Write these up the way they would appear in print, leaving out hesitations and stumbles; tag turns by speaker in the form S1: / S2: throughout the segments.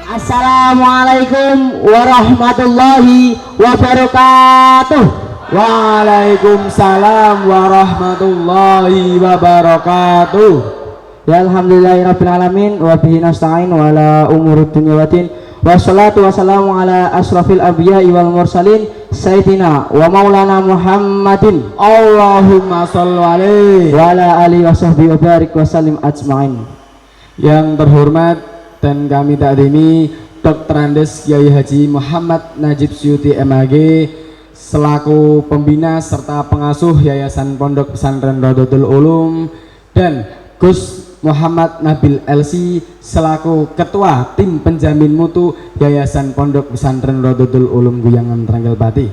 S1: Assalamualaikum warahmatullahi wabarakatuh.
S2: Waalaikumsalam warahmatullahi wabarakatuh.
S1: Ya alhamdulillahirabbil alamin wa bihi nasta'in wa ala umurud dunya waddin. Wassalatu wassalamu ala asrafil anbiya'i wal mursalin sayyidina wa maulana Muhammadin.
S2: Allahumma shalli alaihi
S1: wa ala alihi wa sahbihi wa barik wa sallim ajma'in.
S2: Yang terhormat dan kami takdimi Dr. Andes Kiai Haji Muhammad Najib Syuti MAG selaku pembina serta pengasuh Yayasan Pondok Pesantren Rodotul Ulum, dan Gus Muhammad Nabil LC selaku ketua tim penjamin mutu Yayasan Pondok Pesantren Rodotul Ulum Guyangan Trenggal Pati.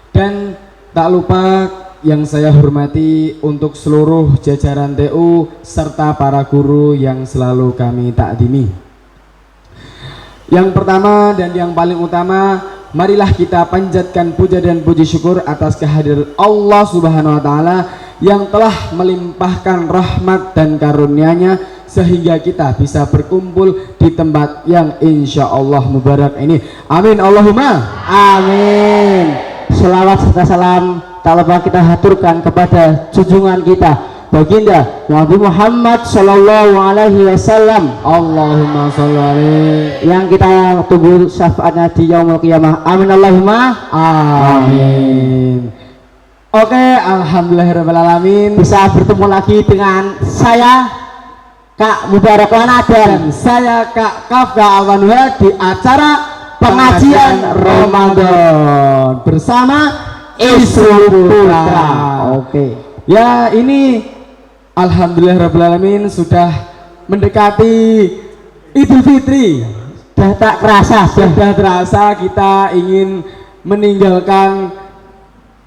S2: Dan tak lupa yang saya hormati untuk seluruh jajaran TU serta para guru yang selalu kami takdimi. Yang pertama dan yang paling utama, marilah kita panjatkan puja dan puji syukur atas kehadiran Allah Subhanahu wa taala yang telah melimpahkan rahmat dan karunia-Nya sehingga kita bisa berkumpul di tempat yang insya Allah mubarak ini. Amin Allahumma
S1: amin. Selawat serta salam tak lupa kita haturkan kepada junjungan kita Baginda Nabi Muhammad Sallallahu Alaihi Wasallam.
S2: Allahumma sholli alaihi,
S1: yang kita tunggu syafaatnya di yaumul qiyamah. Amin Allahumma
S2: amin. Oke, alhamdulillahirabbil alamin,
S1: bisa bertemu lagi dengan saya Kak Mubarak Lana dan
S2: saya Kak Kafka Alwanwa di acara
S1: pengajian Ramadan
S2: bersama
S1: Isrul Putra. Oke.
S2: Ya, ini alhamdulillahirabbil sudah mendekati Idul Fitri.
S1: Sudah tak kerasa,
S2: sudah terasa kita ingin meninggalkan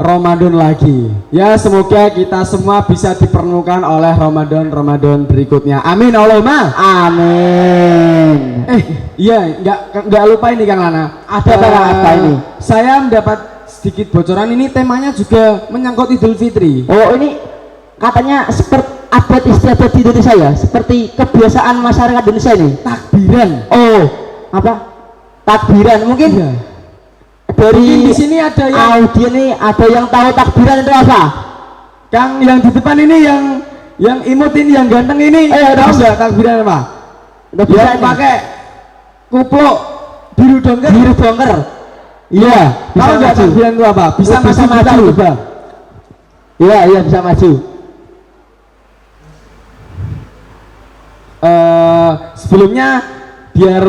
S2: Ramadan lagi. Ya, semoga kita semua bisa dipertemukan oleh Ramadan berikutnya. Amin Allahumma
S1: amin.
S2: Iya, enggak lupa ini Kang Lana.
S1: Ada apa ini?
S2: Saya mendapat sedikit bocoran, ini temanya juga menyangkut Idul Fitri.
S1: Oh, ini katanya seperti adat istiadat di Indonesia ya, seperti kebiasaan masyarakat Indonesia ini.
S2: Takbiran.
S1: Oh, apa? Takbiran mungkin.
S2: Iya.
S1: Dari
S2: mungkin di sini ada yang
S1: audien ini ada yang tahu takbiran itu apa?
S2: Kang yang di depan ini yang imut ini, yang ganteng ini. Tahu nggak takbiran apa? Yang pakai kupluk biru dongker.
S1: Biru dongker.
S2: Iya, tahu nggak takbiran itu apa? Bisa maju coba.
S1: Iya bisa maju.
S2: Sebelumnya biar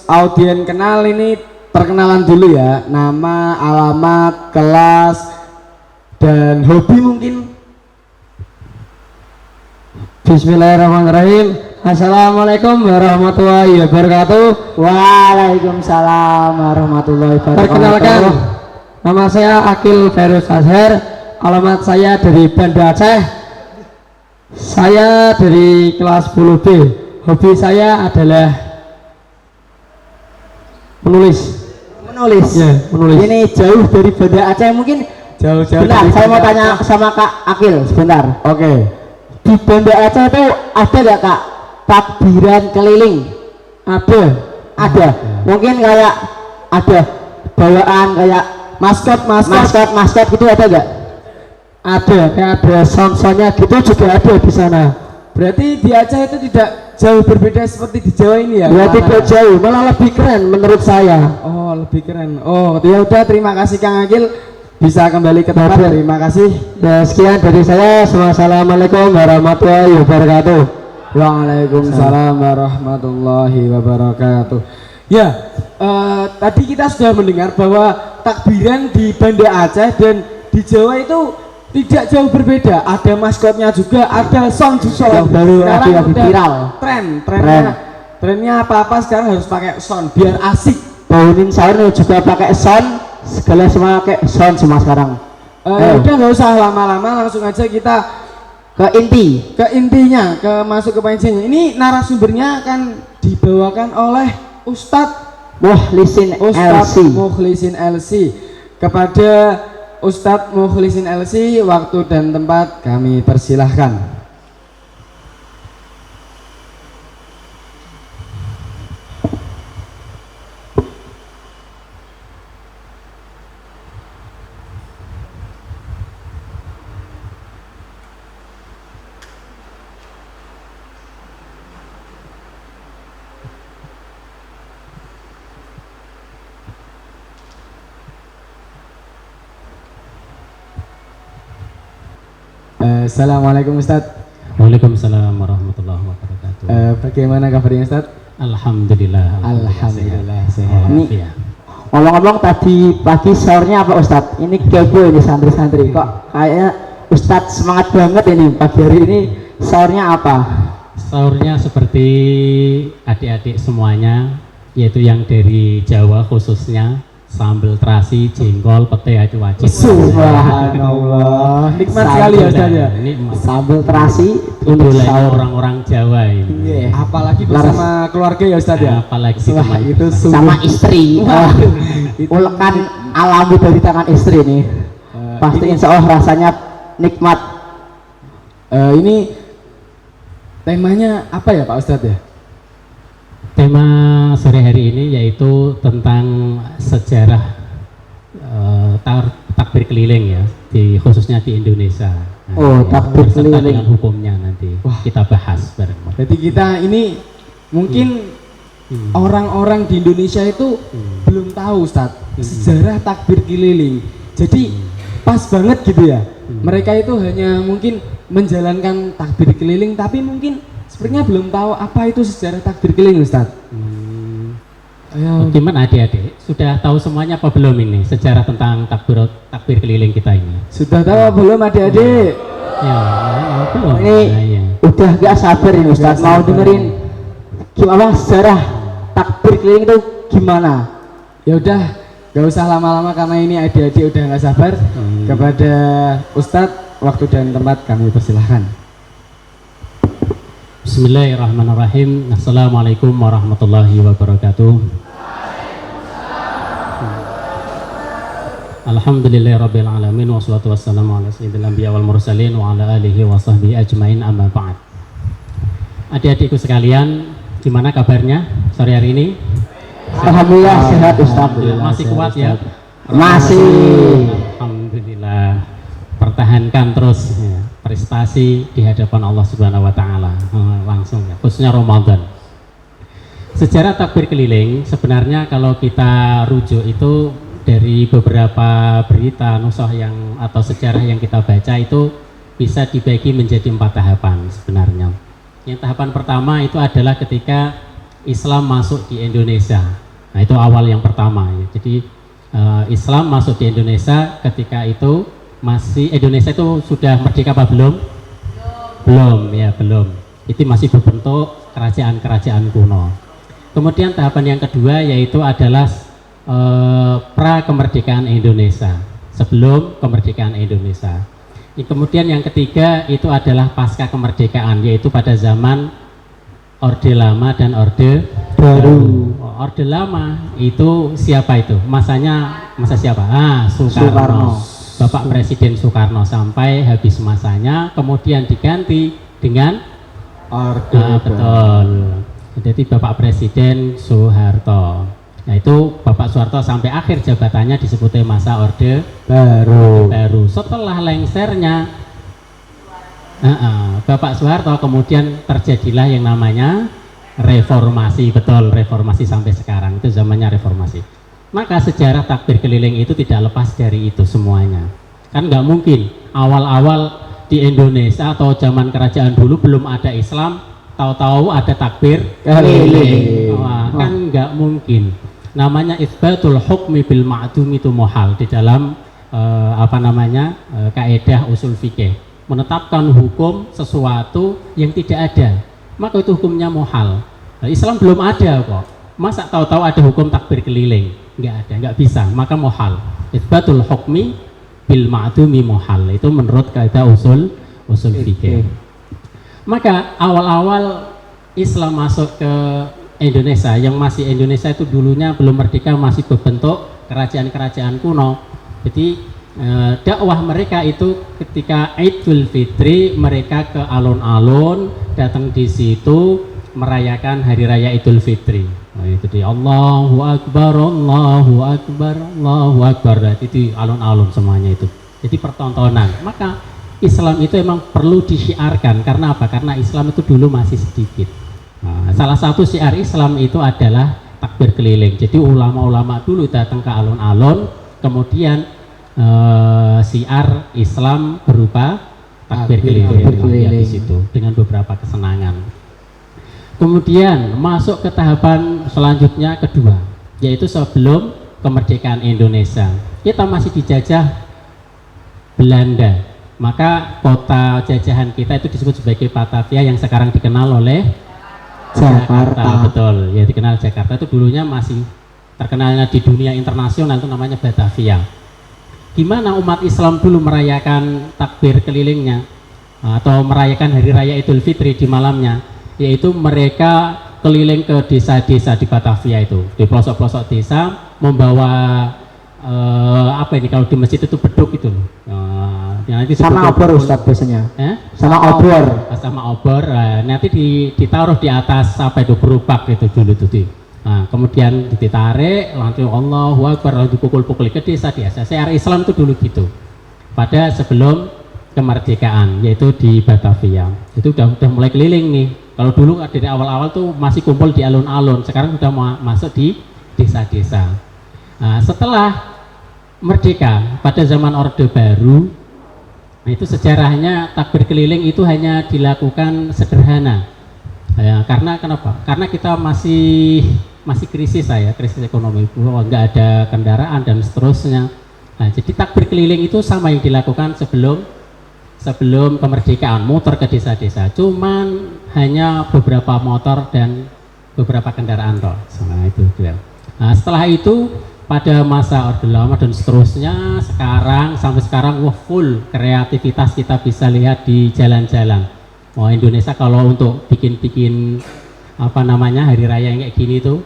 S2: audien kenal, ini perkenalan dulu ya, nama, alamat, kelas, dan hobi mungkin.
S1: Bismillahirrahmanirrahim. Assalamualaikum warahmatullahi wabarakatuh. Waalaikumsalam warahmatullahi wabarakatuh.
S3: Perkenalkan, nama saya Akil Ferus Azhar, alamat saya dari Banda Aceh. Saya dari kelas 10B. Hobi saya adalah menulis.
S1: Ya,
S3: menulis.
S1: Ini jauh dari Banda Aceh mungkin.
S2: Jauh-jauh.
S1: Bentar, saya mau tanya sama Kak Akil sebentar.
S2: Oke.
S1: Di Banda Aceh itu ada nggak Kak takbiran keliling? Ada. Mungkin kayak ada bawaan kayak maskot gitu, ada nggak?
S3: Ada, kayak ada sound-soundnya gitu juga ada di sana.
S2: Berarti di Aceh itu tidak jauh berbeda seperti di Jawa ini ya?
S3: Berarti tidak jauh, malah lebih keren menurut saya.
S2: Oh, lebih keren. Oh, ya udah, terima kasih Kang Akil, bisa kembali ke tempat. Terima kasih.
S3: Dan sekian dari saya. Wassalamualaikum warahmatullahi wabarakatuh.
S2: Waalaikumsalam warahmatullahi wabarakatuh. Ya, tadi kita sudah mendengar bahwa takbiran di Banda Aceh dan di Jawa itu tidak jauh berbeda. Ada maskotnya juga, ada sound juga.
S1: Yang baru lagi viral.
S2: Trennya apa sekarang harus pakai sound biar asik.
S1: Bangunin sahur juga pakai sound, segala semua pakai sound semua sekarang.
S2: Udah nggak usah lama-lama, langsung aja kita
S1: ke
S2: intinya, masuk ke poinnya. Ini narasumbernya akan dibawakan oleh Ustadz Mukhlisin LC. Kepada Ustadz Mukhlisin LC, waktu dan tempat kami persilahkan. Assalamualaikum Ustadz.
S4: Waalaikumsalam warahmatullahi wabarakatuh.
S2: Bagaimana kabarnya Ustadz?
S4: Alhamdulillah.
S2: Alhamdulillah
S4: Sehat.
S2: sehat.
S4: Ya.
S1: Ngomong-ngomong tadi pagi sahurnya apa Ustadz? Ini kepo ini santri-santri kok kayaknya Ustadz semangat banget ini pagi hari ini. Sahurnya apa?
S4: Sahurnya seperti adik-adik semuanya, yaitu yang dari Jawa khususnya, sambal terasi, jengkol, pete, acu wajib.
S1: Subhanallah,
S2: Nikmat sekali ya Ustadz ya.
S4: Ini
S1: sambal terasi untuk
S4: idola
S1: sahur.
S4: orang-orang Jawa ini.
S1: Iya.
S2: Apalagi bersama keluarga ya Ustadz ya.
S4: Apalagi
S2: Wah,
S4: sama
S2: itu
S1: Sama istri. Ulekan alami dari tangan istri nih. Pasti insya Allah rasanya nikmat.
S2: Ini temanya apa ya Pak Ustadz ya?
S4: Tema sore hari ini yaitu tentang sejarah takbir keliling ya, khususnya di Indonesia.
S1: Oh, takbir
S4: beserta
S1: keliling.
S4: dengan hukumnya nanti kita bahas bareng.
S2: Jadi kita ini mungkin orang-orang di Indonesia itu belum tahu Ustadz sejarah takbir keliling. Jadi pas banget gitu ya. Mereka itu hanya mungkin menjalankan takbir keliling tapi mungkin sepertinya belum tahu apa itu sejarah takbir keliling Ustadz. Ayo.
S4: Gimana adik-adik? Sudah tahu semuanya apa belum ini sejarah tentang takbir keliling kita ini?
S2: Sudah tahu apa belum adik-adik?
S4: Ya, belum.
S1: Ini
S4: Nah, ya.
S1: udah gak sabar ini Ustadz mau dengerin gimana sejarah takbir keliling itu gimana?
S2: Ya udah, gak usah lama-lama karena ini adik-adik udah nggak sabar. Kepada Ustadz, waktu dan tempat kami persilahkan.
S4: Bismillahirrahmanirrahim. Assalamualaikum warahmatullahi wabarakatuh. Alhamdulillahirabbil alamin wassalatu wassalamu ala sayyidil anbiya wal mursalin wa ala alihi wa sahbihi ajmain amma ba'd. Adik-adikku sekalian, gimana kabarnya sore hari ini?
S1: Alhamdulillah sehat Ustadz.
S4: Masih kuat ya?
S1: Masih.
S4: Alhamdulillah. Pertahankan terus ya, prestasi di hadapan Allah Subhanahu wa taala. Langsung ya, khususnya Ramadan. Sejarah takbir keliling sebenarnya kalau kita rujuk itu dari beberapa berita nusah yang atau sejarah yang kita baca itu bisa dibagi menjadi 4 tahapan sebenarnya. Yang tahapan pertama itu adalah ketika Islam masuk di Indonesia. Nah, itu awal yang pertama ya. Jadi Islam masuk di Indonesia ketika itu masih Indonesia itu sudah merdeka apa belum? Belum ya, belum. Itu masih berbentuk kerajaan-kerajaan kuno. Kemudian tahapan yang kedua yaitu adalah pra kemerdekaan Indonesia, sebelum kemerdekaan Indonesia. Kemudian yang ketiga itu adalah pasca kemerdekaan, yaitu pada zaman Orde Lama dan Orde Baru. Orde Lama itu siapa itu? Masa siapa? Soekarno. Bapak Presiden Soekarno sampai habis masanya, kemudian diganti dengan
S2: Orde
S4: betul. Jadi Bapak Presiden Soeharto. Nah itu Bapak Soeharto sampai akhir jabatannya disebutnya masa Orde Baru. Setelah lengsernya Bapak Soeharto kemudian terjadilah yang namanya reformasi, betul, reformasi sampai sekarang itu zamannya reformasi. Maka sejarah takbir keliling itu tidak lepas dari itu semuanya. Kan nggak mungkin awal-awal di Indonesia atau zaman kerajaan dulu belum ada Islam, tahu-tahu ada takbir keliling. Wah, kan nggak mungkin. Namanya isbatul hukmi bil ma'dum itu muhal di dalam kaidah usul fikih. Menetapkan hukum sesuatu yang tidak ada, maka itu hukumnya muhal. Nah, Islam belum ada kok. Masa tahu-tahu ada hukum takbir keliling? Nggak ada, nggak bisa, maka muhal. Isbatul hukmi bil ma'dumi muhal, itu menurut kaidah usul fikih. Maka awal-awal Islam masuk ke Indonesia, yang masih Indonesia itu dulunya belum merdeka, masih berbentuk kerajaan-kerajaan kuno. Jadi dakwah mereka itu ketika Idul Fitri mereka ke alun-alun, datang di situ merayakan hari raya Idul Fitri. Nah, itu di Allahu Akbar, Allahu Akbar, Allahu Akbar. Nah, itu di alun-alun semuanya itu. Jadi pertontonan. Maka Islam itu emang perlu disiarkan. Karena apa? Karena Islam itu dulu masih sedikit. Nah, salah satu syiar Islam itu adalah takbir keliling. Jadi ulama-ulama dulu datang ke alun-alun, kemudian syiar Islam berupa takbir keliling di situ dengan beberapa kesenangan. Kemudian masuk ke tahapan selanjutnya kedua, yaitu sebelum kemerdekaan Indonesia. Kita masih dijajah Belanda, maka kota jajahan kita itu disebut sebagai Batavia yang sekarang dikenal oleh Jakarta. Betul, ya dikenal Jakarta. Itu dulunya masih terkenalnya di dunia internasional itu namanya Batavia. Gimana umat Islam dulu merayakan takbir kelilingnya atau merayakan hari raya Idul Fitri di malamnya, yaitu mereka keliling ke desa-desa di Batavia itu, di pelosok-pelosok desa, membawa apa ini kalau di masjid itu beduk itu nanti
S1: sama obor Ustadz biasanya sama obor nanti ditaruh di atas apa itu gerobak itu dulu tuh. Nah, kemudian ditarik, langsung Allahu Akbar, lalu dipukul-pukul ke desa. Syiar Islam itu dulu gitu pada sebelum kemerdekaan, yaitu di Batavia. Itu udah mulai keliling nih. Kalau dulu dari awal-awal tuh masih kumpul di alun-alun, sekarang sudah masuk di desa-desa. Nah, setelah merdeka pada zaman Orde Baru, nah itu sejarahnya takbir keliling itu hanya dilakukan sederhana. Ya, karena kenapa? Karena kita masih krisis krisis ekonomi, nggak ada kendaraan dan seterusnya. Nah, jadi takbir keliling itu sama yang dilakukan sebelum kemerdekaan, muter ke desa-desa. Cuman hanya beberapa motor dan beberapa kendaraan toh. Nah, itu dia. Nah, setelah itu pada masa Orde Lama dan seterusnya, sampai sekarang full kreativitas kita bisa lihat di jalan-jalan. Indonesia kalau untuk bikin apa namanya hari raya yang kayak gini tuh,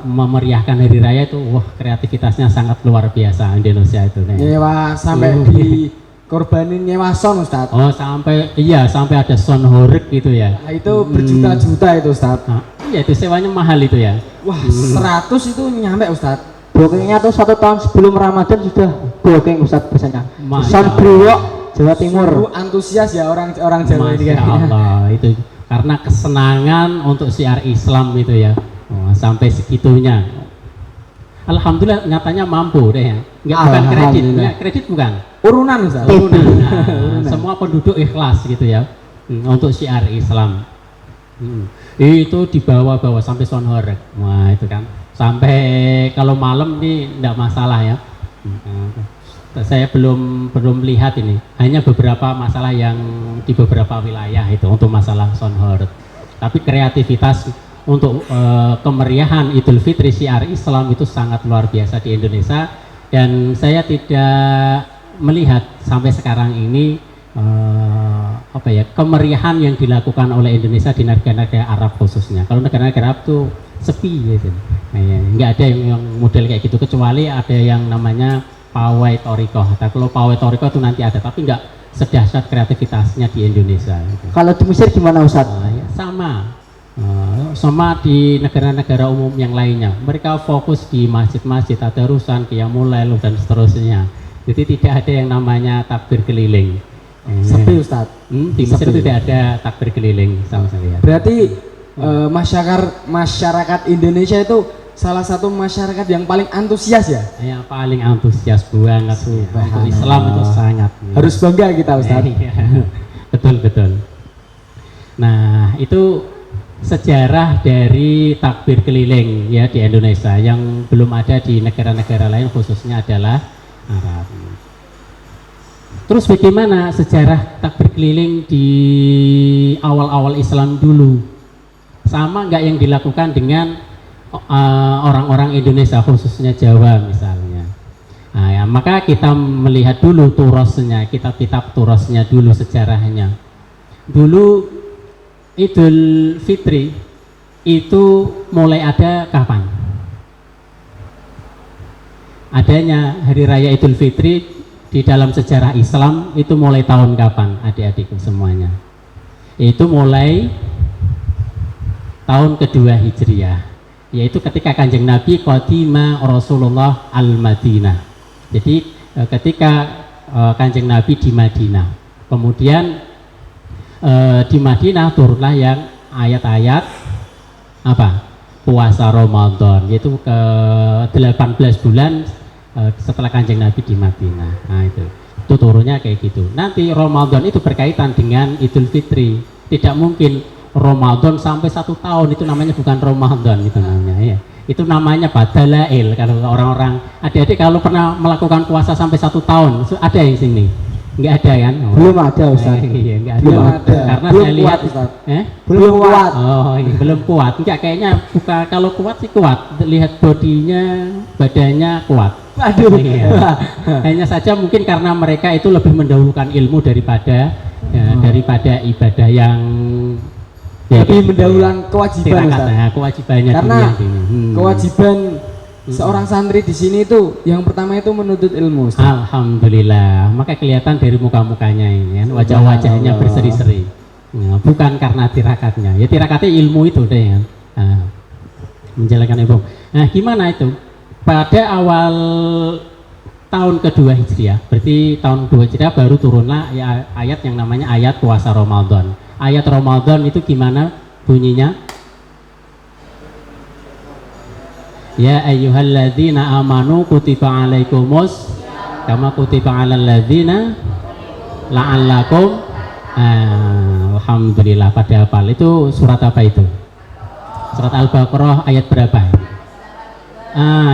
S1: memeriahkan hari raya itu, kreativitasnya sangat luar biasa Indonesia itu.
S2: Nyewa sampai dikorbanin nyewa sound Ustadz.
S4: Sampai ada sound horeg gitu ya.
S2: Nah, itu berjuta-juta itu Ustadz.
S4: Nah, iya itu sewanya mahal itu ya.
S2: Wah, 100 itu nyampe Ustadz.
S1: Bookingnya tuh 1 tahun sebelum Ramadan sudah booking Ustadz biasanya. Sound Brewok Jawa Timur.
S2: Antusias ya orang Jawa ini.
S4: Masya Allah, itu karena kesenangan untuk syiar Islam itu ya. Sampai segitunya. Alhamdulillah nyatanya mampu deh ya. Bukan kredit bukan.
S2: Urunan Ustaz.
S4: Urunan. Semua penduduk ikhlas gitu ya. Untuk syiar Islam. Itu dibawa-bawa sampai sound horeg. Wah, itu kan. Sampai kalau malam nih enggak masalah ya. Saya belum lihat ini, hanya beberapa masalah yang di beberapa wilayah itu untuk masalah sound horeg. Tapi kreativitas untuk kemeriahan Idul Fitri syiar Islam itu sangat luar biasa di Indonesia, dan saya tidak melihat sampai sekarang ini kemeriahan yang dilakukan oleh Indonesia di negara-negara Arab khususnya. Kalau negara-negara Arab tuh sepi gitu, nggak ada yang model kayak gitu, kecuali ada yang namanya pawai torikoh. Nah, kalau pawai torikoh itu nanti ada, tapi nggak sedahsyat kreativitasnya di Indonesia gitu.
S1: Kalau di Mesir gimana Ustadz?
S4: Sama di negara-negara umum yang lainnya, mereka fokus di masjid-masjid, tadarusan, qiyamul lail dan seterusnya. Jadi tidak ada yang namanya takbir keliling.
S2: Sepi Ustadz.
S4: Di Mesir tidak ada takbir keliling sama sekali.
S2: Berarti masyarakat Indonesia itu salah satu masyarakat yang paling antusias ya?
S4: Yang paling antusias banget. Untuk Islam itu sangat.
S2: Harus bangga kita Ustadz.
S4: Betul. Nah, itu sejarah dari takbir keliling ya di Indonesia yang belum ada di negara-negara lain, khususnya adalah Arab. Terus bagaimana sejarah takbir keliling di awal-awal Islam dulu? Sama nggak yang dilakukan dengan orang-orang Indonesia, khususnya Jawa misalnya? Nah, ya, maka kita melihat dulu turosnya, kitab-kitab turosnya dulu, sejarahnya. Dulu Idul Fitri itu mulai ada kapan? Adanya hari raya Idul Fitri di dalam sejarah Islam itu mulai tahun kapan, adik-adikku semuanya? Itu mulai tahun kedua Hijriah, yaitu ketika Kanjeng Nabi qadima Rasulullah al-Madinah. Jadi ketika Kanjeng Nabi di Madinah, kemudian di Madinah turunlah yang ayat-ayat puasa Ramadan, yaitu ke 18 bulan setelah Kanjeng Nabi di Madinah. Nah itu Itu turunnya kayak gitu. Nanti Ramadan itu berkaitan dengan Idul Fitri. Tidak mungkin Ramadan sampai 1 tahun, itu namanya bukan Ramadan, itu namanya ya. Itu namanya badalail. Kalau orang-orang adik-adik kalau pernah melakukan puasa sampai 1 tahun, ada yang sini? Nggak ada kan? Oh.
S1: Belum ada Ustaz.
S4: Iya, nggak ada.
S2: Belum ada.
S4: Karena
S1: Belum
S4: saya lihat
S1: kuat, Ustaz.
S4: eh?
S1: Belum kuat.
S4: Oh, iya, belum kuat. Enggak, kayaknya bukan, kalau kuat sih kuat. Lihat bodinya, badannya kuat.
S1: Aduh.
S4: Iya. Hanya saja mungkin karena mereka itu lebih mendahulukan ilmu daripada daripada ibadah yang
S2: Lebih mendahulukan kewajiban,
S4: tirakat.
S2: Ustaz.
S4: Nah, kewajibannya
S2: Karena
S4: dulu yang ini.
S2: kewajiban seorang santri di sini itu yang pertama itu menuntut ilmu, Ustaz.
S4: Alhamdulillah, maka kelihatan dari muka-mukanya ini kan, wajah-wajahnya
S2: Subhanallah.
S4: berseri-seri. Ya, bukan karena tirakatnya, ya tirakatnya ilmu itu deh kan. Nah, menjalankan ilmu. Nah, gimana itu? Pada awal tahun kedua Hijriah, berarti tahun 2 Hijriah baru turunlah ya, ayat yang namanya ayat puasa Ramadan. Ayat Ramadan itu gimana bunyinya? Ya ayyuhalladzina amanu kutiba alaikumus kama kutiba alal ladzina la'allakum alhamdulillah, pada hafal. Itu surat apa itu? Surat Al-Baqarah ayat berapa?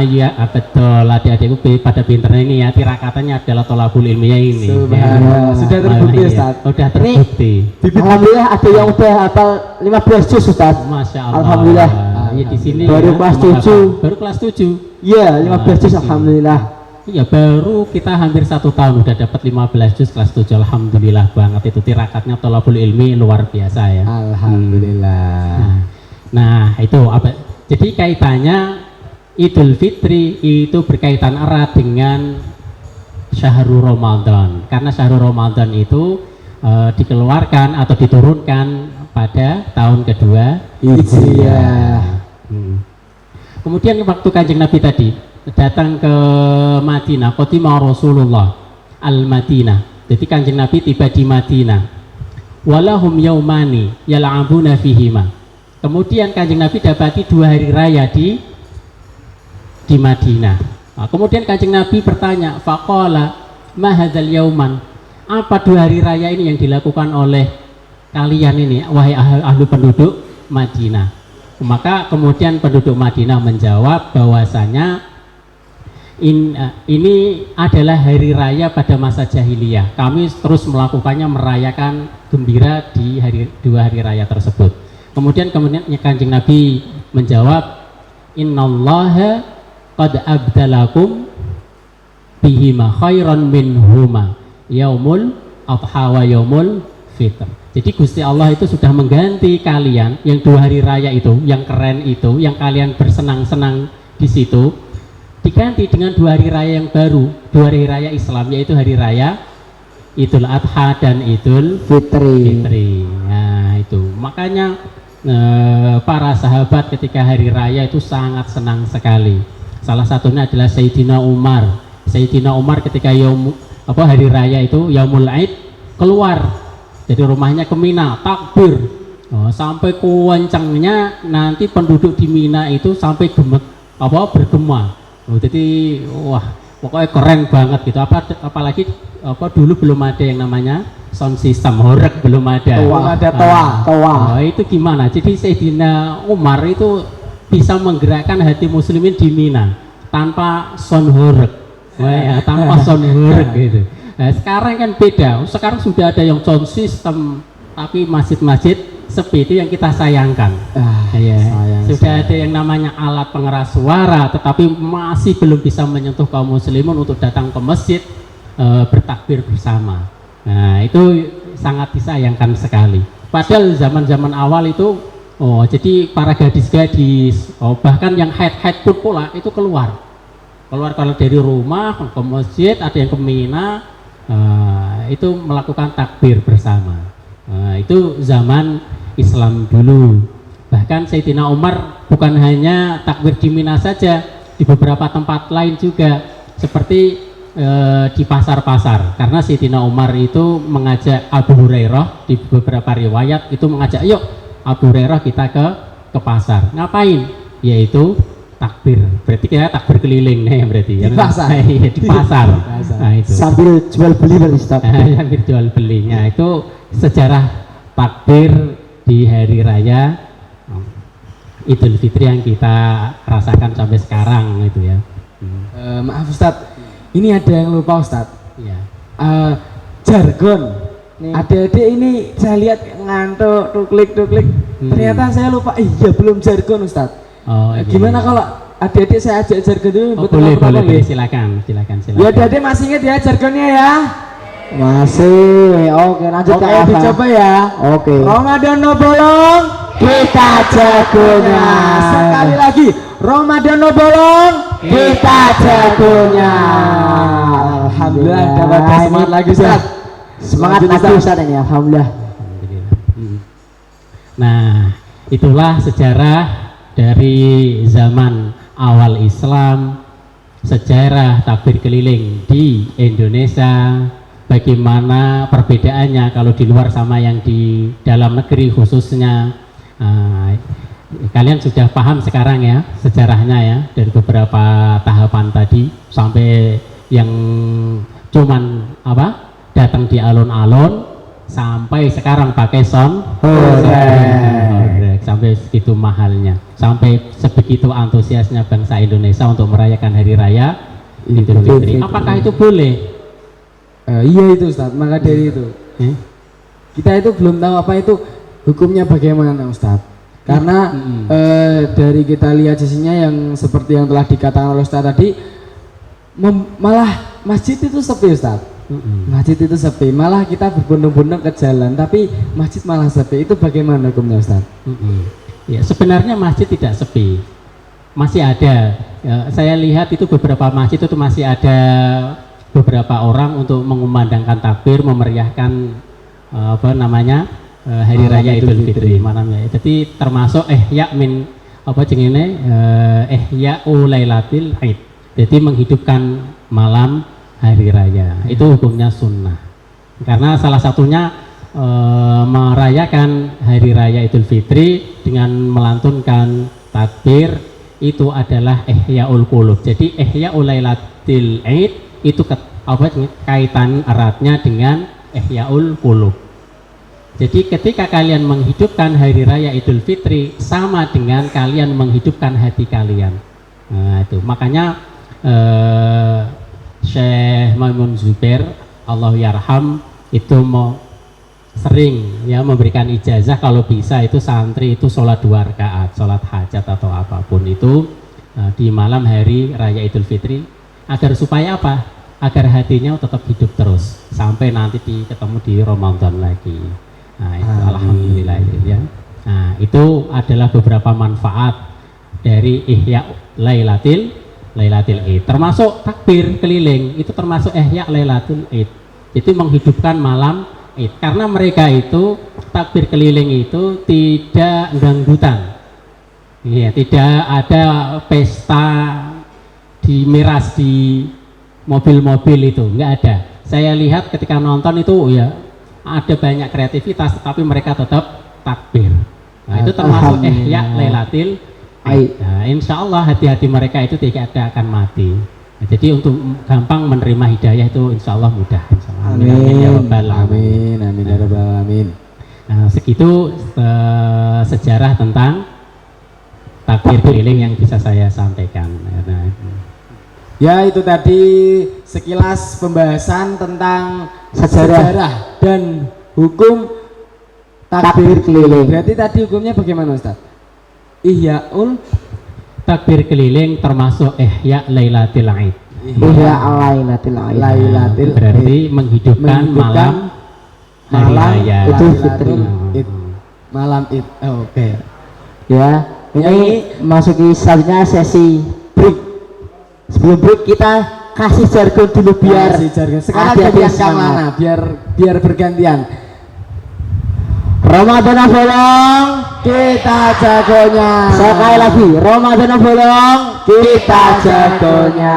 S4: Iya betul, adik-adikku pada pinter ini ya, tirakatnya adalah tolabul ilmiah ini.
S2: Subhanallah. Sudah terbukti,
S4: Iya,
S2: Ustaz.
S4: Sudah terbukti.
S1: Alhamdulillah ada yang udah hafal 15 juz Ustaz.
S4: Masya Allah.
S1: Alhamdulillah.
S4: Ya, di sini
S1: Baru
S4: ya,
S1: kelas
S4: menghafal.
S1: 7.
S4: Baru kelas 7.
S1: Iya, 15 juz
S4: Nah,
S1: alhamdulillah.
S4: Iya, baru kita hampir 1 tahun udah dapat 15 juz kelas 7. Alhamdulillah banget, itu tirakatnya tolabul ilmi luar biasa ya.
S2: Alhamdulillah.
S4: Nah, itu apa? Jadi kaitannya Idul Fitri itu berkaitan erat dengan Syahrul Ramadan, karena Syahrul Ramadan itu dikeluarkan atau diturunkan pada tahun kedua
S2: Hijriah.
S4: Kemudian waktu Kanjeng Nabi tadi datang ke Madinah, qatima Rasulullah al-Madinah. Jadi Kanjeng Nabi tiba di Madinah. Walahum yaumani yal'abuna fihima. Kemudian Kanjeng Nabi dapati 2 hari raya di Madinah. Nah, kemudian Kanjeng Nabi bertanya, faqala ma hadzal yauman? Apa 2 hari raya ini yang dilakukan oleh kalian ini, wahai ahli penduduk Madinah? Maka kemudian penduduk Madinah menjawab bahwasanya ini adalah hari raya pada masa jahiliyah. Kami terus melakukannya, merayakan gembira di 2 hari raya tersebut. Kemudian Kanjeng Nabi menjawab, innallaha qad abdalakum bihima khairan minhuma yaumul adha wa yaumul fitr. Jadi Gusti Allah itu sudah mengganti kalian yang 2 hari raya itu, yang keren itu, yang kalian bersenang-senang di situ, diganti dengan 2 hari raya yang baru, 2 hari raya Islam, yaitu hari raya Idul Adha dan Idul Fitri. Nah, itu makanya para sahabat ketika hari raya itu sangat senang sekali. Salah satunya adalah Sayyidina Umar. Sayyidina Umar ketika hari raya itu Yaumul Aid keluar dari rumahnya ke Mina, takbir sampai kencangnya, nanti penduduk di Mina itu sampai bergema. Jadi wah, pokoknya keren banget gitu. Apalagi dulu belum ada yang namanya sound system, horeg belum ada. Toa. Itu gimana? Jadi Sayyidina Umar itu bisa menggerakkan hati muslimin di Mina tanpa sound horeg. Tanpa sound horeg gitu. Nah, sekarang kan beda. Sekarang sudah ada yang sound system, tapi masjid-masjid sepi, itu yang kita sayangkan. Sudah ada yang namanya alat pengeras suara, tetapi masih belum bisa menyentuh kaum muslimin untuk datang ke masjid bertakbir bersama. Nah, itu sangat disayangkan sekali. Padahal zaman-zaman awal itu jadi para gadis-gadis, bahkan yang haid pun pula itu keluar kalau dari rumah ke masjid, ada yang ke Mina, itu melakukan takbir bersama. Itu zaman Islam dulu. Bahkan Sayyidina Umar bukan hanya takbir di Mina saja, di beberapa tempat lain juga, seperti di pasar-pasar, karena Sayyidina Umar itu mengajak Abu Hurairah, di beberapa riwayat itu mengajak, yuk Abu Hurairah kita ke pasar. Ngapain? Yaitu takbir. Berarti kita takbir keliling nih berarti ya.
S2: Di pasar.
S4: Iya, di pasar. Nah, itu.
S1: Sambil jual beli berarti Ustaz.
S4: Sambil jual beli. Nah, itu sejarah takbir di hari raya Idul Fitri yang kita rasakan sampai sekarang itu ya.
S2: Maaf Ustadz, ini ada yang lupa Ustadz.
S4: Iya.
S2: Jargon. Adik-adik ini saya lihat ngantuk, tuklik. Ternyata saya lupa. Iya belum jargon Ustadz.
S4: Oh, iya.
S2: Gimana kalau adik-adik saya ajak jargon dulu?
S4: Oh,
S2: betul
S4: boleh,
S2: ya?
S4: silakan.
S2: Ya adik-adik masih ingat ya jargonnya ya?
S1: Masih. Oke, lanjut
S2: Oke,
S1: Kak Ava.
S2: dicoba ya.
S1: Oke.
S2: Ramadan no bolong,
S1: Kita jagonya.
S2: sekali lagi. Ramadan no bolong,
S1: Kita jagonya.
S2: Alhamdulillah dapat semangat lagi Ustaz.
S1: Semangat
S2: Lanjut,
S1: lagi
S2: Ustaz.
S1: Ustaz ini, alhamdulillah.
S4: Nah, itulah sejarah dari zaman awal Islam, sejarah takbir keliling di Indonesia. Bagaimana perbedaannya kalau di luar sama yang di dalam negeri khususnya. Kalian sudah paham sekarang ya sejarahnya ya, dari beberapa tahapan tadi sampai yang cuman apa datang di alun-alun sampai sekarang pakai horeg, sampai segitu mahalnya, sampai sebegitu antusiasnya bangsa Indonesia untuk merayakan hari raya Idul Fitri. Apakah itu boleh?
S2: Iya itu Ustaz, maka dari itu kita itu belum tahu apa itu hukumnya bagaimana Ustaz. Karena dari kita lihat sisinya yang seperti yang telah dikatakan oleh Ustaz tadi, malah masjid itu sepi Ustaz. Masjid itu sepi, malah kita berbondong-bondong ke jalan, tapi masjid malah sepi. Itu bagaimana hukumnya Ustaz?
S4: Ya, sebenarnya masjid tidak sepi, masih ada. Ya, saya lihat itu beberapa masjid itu masih ada beberapa orang untuk mengumandangkan takbir, memeriahkan apa namanya hari raya Idul Fitri malamnya. Jadi termasuk ihya min apa jengene ihya ulailatil Id. Jadi menghidupkan malam hari raya. Itu hukumnya sunnah. Karena salah satunya merayakan hari raya Idul Fitri dengan melantunkan takbir itu adalah ihyaul qulub. Jadi ihya ulailatil Id itu kaitan eratnya dengan ihyaul qulub. Jadi ketika kalian menghidupkan hari raya Idul Fitri sama dengan kalian menghidupkan hati kalian. Nah, itu makanya Syekh Maimun Zubair Allah yarham itu mau sering ya memberikan ijazah kalau bisa itu santri itu sholat 2 rakaat, sholat hajat atau apapun itu di malam hari raya Idul Fitri, agar supaya apa? Agar hatinya tetap hidup terus sampai nanti ketemu di Ramadan lagi. Nah itu alhamdulillah ya. Nah itu adalah beberapa manfaat dari ihya lailatul Id, termasuk takbir keliling itu termasuk ihya lailatul Id. Jadi menghidupkan malam Id, karena mereka itu takbir keliling itu tidak dangdutan. Iya, tidak ada pesta dimiras di mobil-mobil itu, enggak ada. Saya lihat ketika nonton itu ya ada banyak kreativitas, tetapi mereka tetap takbir. Nah, itu termasuk ihya lailatul Id. Nah, insya Allah hati-hati mereka itu tidak akan mati. Nah, jadi untuk gampang menerima hidayah itu insya Allah mudah. Insya Allah.
S2: Amin.
S4: Ya Rabbal alamin.
S2: Amin ya Rabbal alamin.
S4: Nah, segitu sejarah tentang takbir keliling yang bisa saya sampaikan. Nah,
S2: ya itu tadi sekilas pembahasan tentang sejarah dan hukum takbir keliling. Berarti tadi hukumnya bagaimana Ustaz? Ihyaul
S4: takbir keliling termasuk ihya lailatul Id.
S1: Ihya lailatul Id.
S2: Lailatul
S4: berarti menghidupkan malam hari raya
S1: Idul Fitri.
S2: Malam Id. Oke.
S1: Ya, ini masuki selanjutnya sesi break. Sebelum break kita kasih jargon dulu biar
S2: sekarang gantian Kang Lana biar bergantian.
S1: Ramadan bolong,
S2: Kita jagonya.
S1: sekali lagi Ramadan bolong, kita jagonya.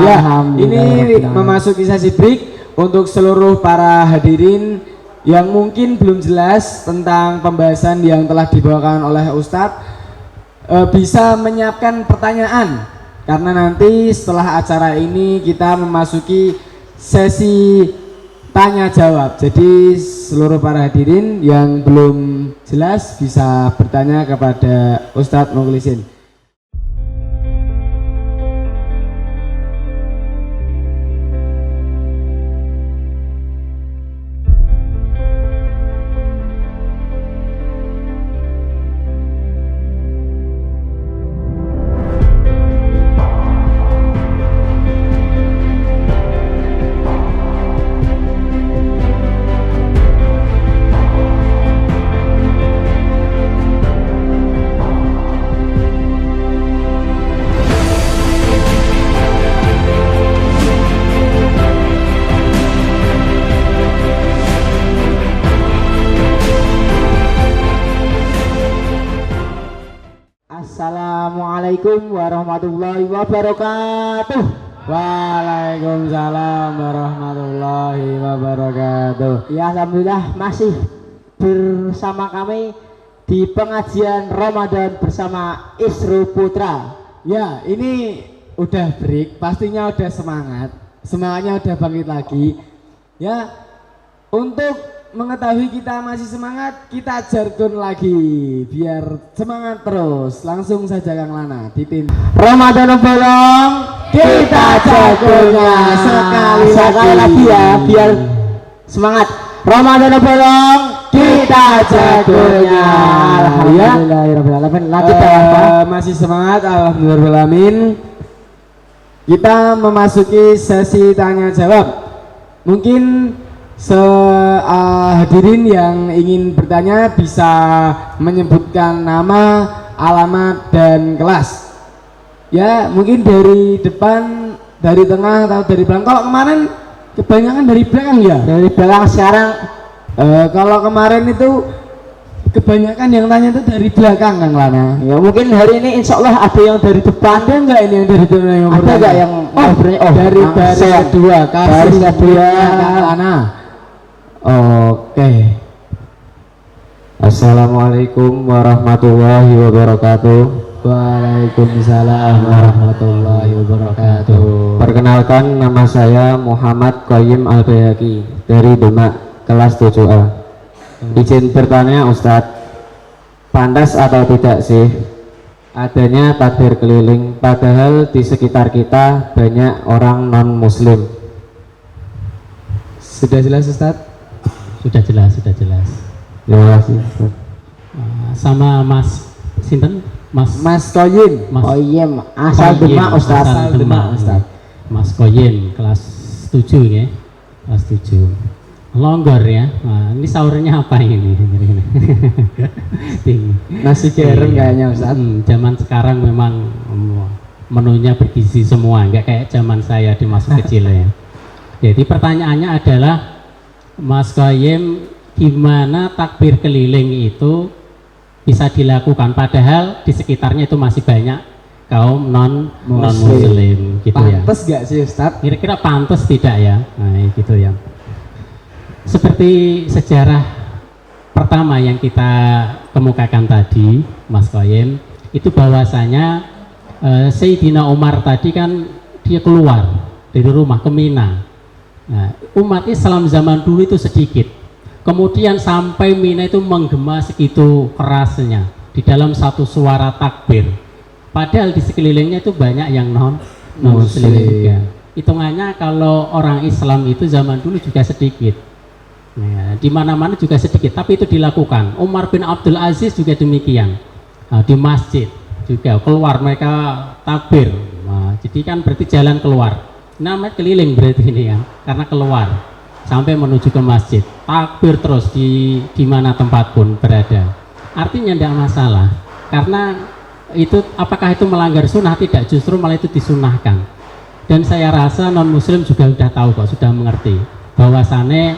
S2: Ya,
S1: Alhamdulillah.
S2: ini memasuki sesi break untuk seluruh para hadirin yang mungkin belum jelas tentang pembahasan yang telah dibawakan oleh Ustadz. bisa menyiapkan pertanyaan, karena nanti setelah acara ini kita memasuki sesi tanya jawab. Jadi seluruh para hadirin yang belum jelas bisa bertanya kepada Ustadz Mukhlisin.
S1: Assalamualaikum warahmatullahi wabarakatuh.
S2: Waalaikumsalam warahmatullahi wabarakatuh.
S1: Ya, alhamdulillah masih bersama kami di pengajian Ramadan bersama Isru Putra.
S2: Ya, ini udah break, pastinya udah semangatnya udah bangkit lagi. Ya, untuk mengetahui kita masih semangat, kita jargon lagi biar semangat terus. Langsung saja Kang Lana dipimpin.
S1: Ramadan bolong, kita jagonya sekali lagi ya, biar semangat. Ramadan bolong, kita jagonya. Alhamdulillahirobbilalamin.
S2: Masih semangat, alhamdulillahirobbilalamin. Kita memasuki sesi tanya jawab. Mungkin hadirin yang ingin bertanya bisa menyebutkan nama, alamat, dan kelas. Ya, mungkin dari depan, dari tengah, atau dari belakang. Kalau kemarin kebanyakan dari belakang ya?
S1: Dari belakang. Sekarang
S2: kalau kemarin itu kebanyakan yang tanya itu dari belakang, Kang Lana.
S1: ya, mungkin hari ini insya Allah ada yang dari depan.
S2: Ada nggak ini yang dari depan yang
S1: Ada nggak yang
S2: dari baris kedua?
S1: Baris kedua,
S2: Kang Lana.
S5: Oke. Assalamualaikum warahmatullahi wabarakatuh.
S2: Waalaikumsalam warahmatullahi wabarakatuh.
S5: Perkenalkan, nama saya Muhammad Qayyim Al-Bayhaqi dari Demak, kelas 7A. Izin bertanya Ustadz, pantas atau tidak sih adanya takbir keliling padahal di sekitar kita banyak orang non muslim?
S2: Sudah jelas Ustadz?
S4: Sudah jelas, sudah jelas.
S5: Terima kasih Ustadz.
S4: Sama Mas Sinten?
S2: Mas Qayyim.
S1: Oh iya, asal Demak Ustaz.
S4: Asal Demak,
S2: Ustaz.
S4: Mas Qayyim kelas 7 ya. Kelas 7. Longgor ya. Nah, ini sahurnya apa ini?
S2: Nasi garam kayaknya Ustaz.
S4: Zaman sekarang memang menunya bergizi semua, enggak kayak zaman saya di masa kecil ya. Jadi pertanyaannya adalah, Mas Qayyim, gimana takbir keliling itu bisa dilakukan padahal di sekitarnya itu masih banyak kaum non muslim gitu ya.
S2: Pantes gak sih Ustadz?
S4: Kira-kira pantas tidak ya? Nah gitu ya. Seperti sejarah pertama yang kita kemukakan tadi, Mas Qayyim, itu bahwasanya Sayyidina Umar tadi kan dia keluar dari rumah ke Mina. Nah, umat Islam zaman dulu itu sedikit, kemudian sampai Mina itu menggema segitu kerasnya di dalam satu suara takbir, padahal di sekelilingnya itu banyak yang non muslim juga. Hitungannya kalau orang Islam itu zaman dulu juga sedikit, nah, di mana-mana juga sedikit, tapi itu dilakukan. Umar bin Abdul Aziz juga demikian. Nah, di masjid juga keluar mereka takbir. Nah, jadi kan berarti jalan keluar. Namanya keliling berarti ini kan, karena keluar sampai menuju ke masjid, takbir terus di mana tempat pun berada. Artinya tidak masalah, karena itu apakah itu melanggar sunnah? Tidak, justru malah itu disunahkan. Dan saya rasa non muslim juga sudah tahu kok, sudah mengerti bahwasannya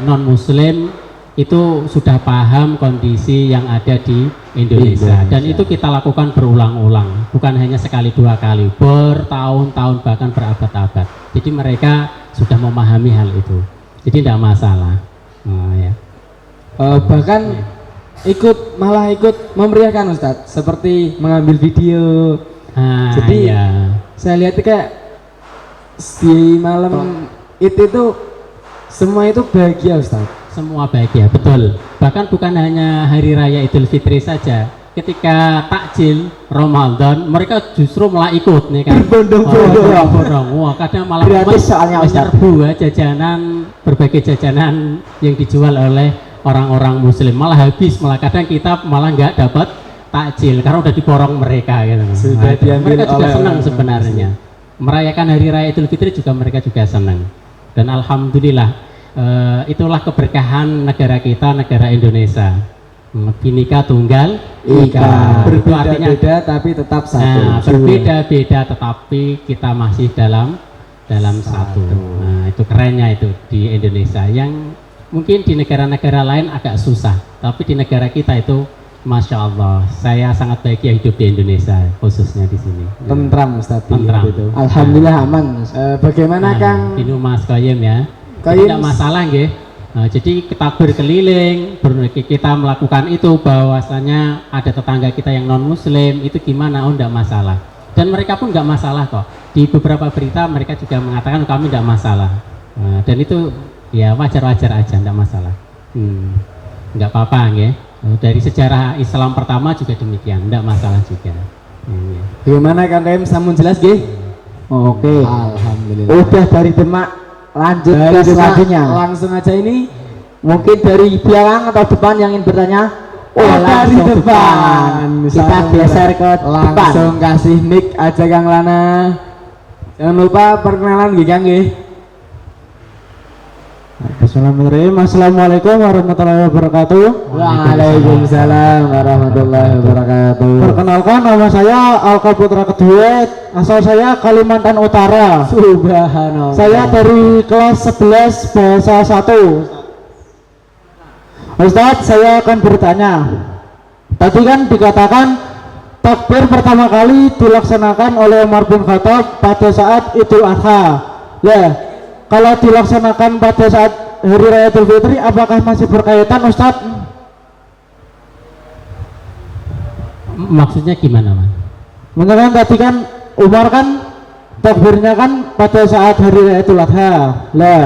S4: non muslim itu sudah paham kondisi yang ada di Indonesia. Dan itu kita lakukan berulang-ulang, bukan hanya sekali dua kali, bertahun-tahun bahkan berabad-abad. Jadi mereka sudah memahami hal itu, jadi tidak masalah. Nah, ya.
S2: Bahkan malah ikut memeriahkan Ustadz, seperti mengambil video. Jadi
S4: iya.
S2: saya lihat kayak di malam itu semua itu bahagia Ustadz.
S4: Semua bahagia, betul. Bahkan bukan hanya hari raya Idul Fitri saja. Ketika takjil Ramadan, mereka justru malah ikut nih kan. Berbondong-bondong. Wah, kadang malah
S1: Gratis soalnya, Ustaz.
S4: menyerbu jajanan, berbagai jajanan yang dijual oleh orang-orang muslim. Malah habis, malah kadang kita malah nggak dapat takjil karena udah diborong mereka gitu.
S2: Sudah
S4: itu.
S2: diambil
S4: Mereka juga
S2: oleh
S4: senang
S2: orang
S4: sebenarnya. Merayakan hari raya Idul Fitri juga mereka juga senang. Dan alhamdulillah itulah keberkahan negara kita, negara Indonesia. Bhinneka Tunggal Ika. Itu artinya
S2: Berbeda-beda tapi tetap satu.
S4: berbeda-beda tetapi kita masih dalam satu. Nah, itu kerennya itu di Indonesia, yang mungkin di negara-negara lain agak susah, tapi di negara kita itu Masya Allah, saya sangat bahagia hidup di Indonesia, khususnya di sini.
S2: Tentram Ustadz.
S4: Tentram.
S2: Itu.
S1: Alhamdulillah aman.
S2: Bagaimana Kang?
S4: Ini Mas Koyim ya.
S2: Koyim.
S4: Tidak masalah nggih. Nah, jadi kita berkeliling, kita melakukan itu, bahwasanya ada tetangga kita yang non muslim itu gimana? Oh, enggak masalah. Dan mereka pun enggak masalah kok. Di beberapa berita mereka juga mengatakan kami enggak masalah. Nah, dan itu ya wajar-wajar aja, enggak masalah. Enggak apa-apa nggih. Dari sejarah Islam pertama juga demikian, enggak masalah juga.
S2: Bagaimana Kang Koyim? Samun jelas nggih?
S1: Oke.
S2: Alhamdulillah.
S1: Udah dari Demak lanjut
S2: Dari
S1: ke
S2: Demak,
S1: selanjutnya.
S2: langsung aja ini.
S1: Mungkin dari belakang atau depan yang ingin bertanya.
S2: Dari
S1: langsung
S2: depan.
S1: Kita geser ke
S2: Langsung
S1: depan.
S2: kasih mic aja Kang Lana. Jangan lupa perkenalan nggih Kang nggih.
S1: Bismillahirrahmanirrahim. Assalamualaikum warahmatullahi wabarakatuh.
S2: Waalaikumsalam warahmatullahi wabarakatuh.
S1: Perkenalkan, nama saya Alka Putra Kedua, asal saya Kalimantan Utara.
S2: Subhanallah.
S1: Saya dari kelas 11 bahasa 1. Ustadz, saya akan bertanya. Tadi kan dikatakan takbir pertama kali dilaksanakan oleh Umar bin Khattab pada saat Idul Adha. Ya, kalau dilaksanakan pada saat Hari Raya Idul Fitri, apakah masih berkaitan, Ustadz?
S4: Maksudnya gimana, Mas?
S1: Menurut tadi kan Umar kan takbirnya kan pada saat Hari Raya Idul Adha. Lah,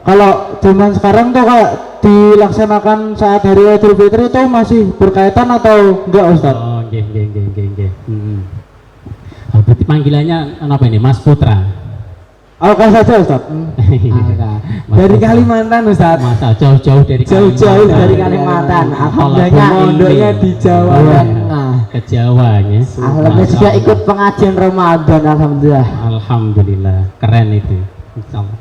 S1: kalau zaman sekarang tuh kayak dilaksanakan saat Hari Raya Idul Fitri itu masih berkaitan atau enggak, Ustadz?
S4: Oh, nggih. Oh, berarti panggilannya apa ini? Mas Putra.
S1: Alka saja, Ustadz.
S4: Mas
S2: Dari
S4: Putra.
S2: Kalimantan Ustadz.
S4: Masa jauh-jauh dari
S1: Jauh-jauh
S4: Kalimantan.
S1: dari Kalimantan.
S4: Kalau
S1: Alhamdulillah
S2: Pondoknya di Jawa
S1: Tengah.
S4: ke Jawa ya.
S1: Alhamdulillah
S4: Masya
S1: juga
S4: Allah.
S1: ikut pengajian Ramadan, alhamdulillah.
S4: Alhamdulillah, keren itu. Insyaallah.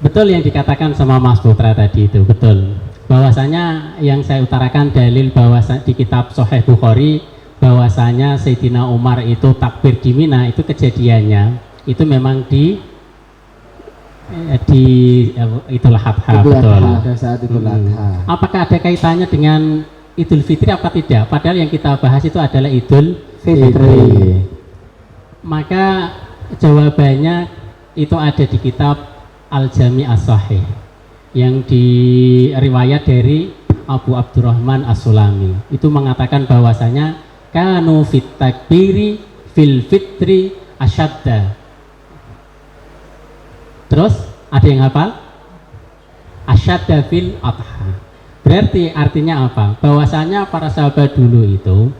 S4: Betul yang dikatakan sama Mas Putra tadi itu, betul. Bahwasanya yang saya utarakan dalil bahwasanya di kitab Sahih Bukhari bahwasanya Sayyidina Umar itu takbir di Mina, itu kejadiannya itu memang di Idul Adha, betul.
S2: Pada saat Idul Adha.
S4: Apakah ada kaitannya dengan Idul Fitri apa tidak? Padahal yang kita bahas itu adalah Idul
S1: Fitri.
S4: Maka jawabannya itu ada di kitab Al-Jami' As-Sahih yang diriwayat dari Abu Abdurrahman As-Sulami. Itu mengatakan bahwasanya kanu fit takbiri fil fitri asyadda. Terus ada yang hafal? Asyadda fil adha. Berarti artinya apa? Bahwasanya para sahabat dulu itu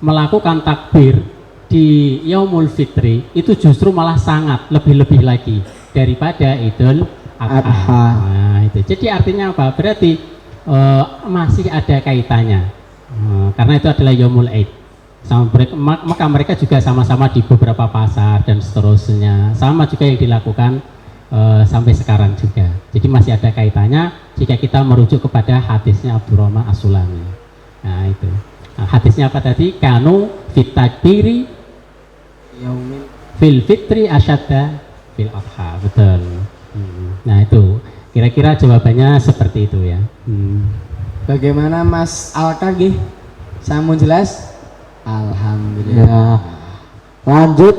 S4: melakukan takbir di Yaumul Fitri itu justru malah sangat lebih-lebih lagi daripada Idul Adha. Nah, itu. Jadi artinya apa? Berarti masih ada kaitannya. Karena itu adalah Yaumul Aid. Maka mereka juga sama-sama di beberapa pasar dan seterusnya. Sama juga yang dilakukan sampai sekarang juga. Jadi masih ada kaitannya jika kita merujuk kepada hadisnya Abdurrahman As-Sulami. Nah, itu. Nah, hadisnya apa tadi? Kanu fit takbiri fil fitri asyadda fil adha. Betul. Nah, itu kira-kira jawabannya seperti itu ya.
S2: Bagaimana Mas Alka nggih? Samun jelas? Alhamdulillah.
S1: Ya. Lanjut,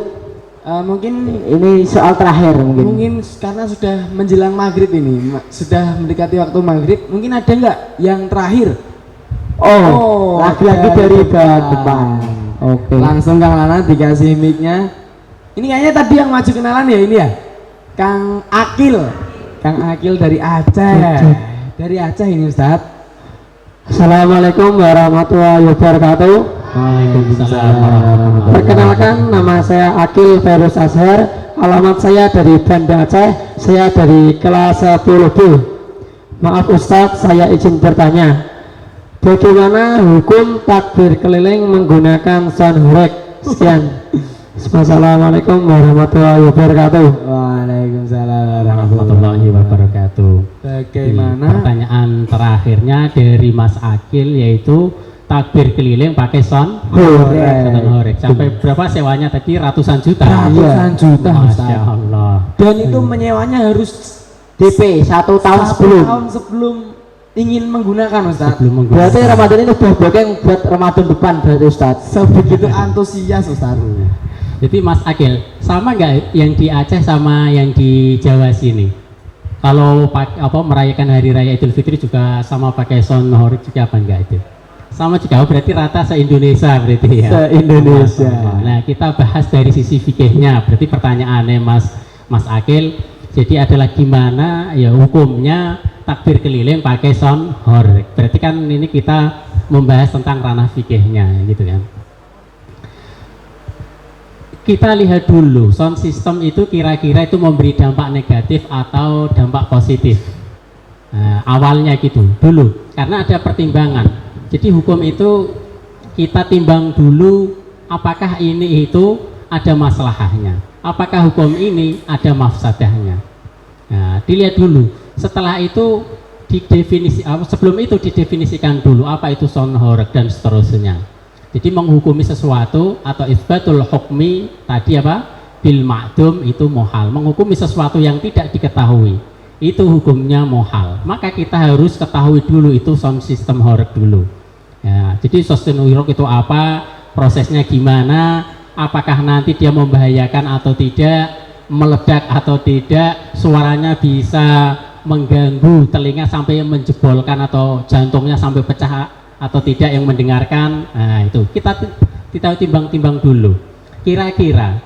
S2: Mungkin
S1: ini soal terakhir
S2: mungkin karena sudah menjelang maghrib ini, sudah mendekati waktu maghrib, mungkin ada nggak yang terakhir
S1: Oh, lagi-lagi dari depan. Oke.
S2: Langsung Kang Lana dikasih mic-nya. Ini kayaknya tadi yang maju kenalan ya ini ya. Kang Akil. Kang Akil dari Aceh. Dari Aceh ini Ustaz.
S3: Assalamualaikum warahmatullahi wabarakatuh.
S4: Waalaikumsalam warahmatullahi
S3: Perkenalkan, nama saya Akil Ferus Azhar. Alamat saya dari Banda Aceh. Saya dari kelas 10B. Maaf Ustadz, saya izin bertanya. Bagaimana hukum takbir keliling menggunakan sound horeg? Sekian. Wassalamualaikum warahmatullahi wabarakatuh.
S2: Waalaikumsalam
S4: warahmatullahi wabarakatuh.
S2: Bagaimana?
S4: Pertanyaan terakhirnya dari Mas Akil yaitu takbir keliling pakai sound horeg. Sampai berapa sewanya tadi? Ratusan juta.
S2: Ratusan juta Ustaz.
S4: Masya Allah.
S2: Dan itu menyewanya harus
S1: DP 1 tahun sebelum.
S2: tahun sebelum ingin menggunakan Ustaz.
S4: Sebelum menggunakan.
S1: Berarti Ramadan ini udah booking buat Ramadan depan berarti Ustaz.
S2: Sebegitu antusias Ustaz.
S4: Jadi Mas Akil, sama nggak yang di Aceh sama yang di Jawa sini? Kalau merayakan hari raya Idul Fitri juga sama pakai sound horeg juga apa enggak itu? Sama juga, berarti rata se-Indonesia berarti ya.
S2: Se-Indonesia.
S4: Nah, kita bahas dari sisi fikihnya. Berarti pertanyaannya Mas Akil, jadi adalah gimana ya hukumnya takbir keliling pakai sound horeg. Berarti kan ini kita membahas tentang ranah fikihnya gitu kan. Kita lihat dulu sound system itu kira-kira itu memberi dampak negatif atau dampak positif. Nah, awalnya gitu dulu karena ada pertimbangan. Jadi hukum itu kita timbang dulu apakah ini itu ada masalahnya, apakah hukum ini ada mafsadahnya. Nah, dilihat dulu. Setelah itu sebelum itu didefinisikan dulu apa itu sound horeg dan seterusnya. Jadi menghukumi sesuatu atau isbatul hukmi tadi apa? Bil ma'dum itu mohal. Menghukumi sesuatu yang tidak diketahui itu hukumnya mohal. Maka kita harus ketahui dulu itu sound system horeg dulu. Ya, jadi sound horeg itu apa? Prosesnya gimana? Apakah nanti dia membahayakan atau tidak? Meledak atau tidak? Suaranya bisa mengganggu telinga sampai menjebolkan atau jantungnya sampai pecah atau tidak yang mendengarkan. Nah itu kita timbang-timbang dulu kira-kira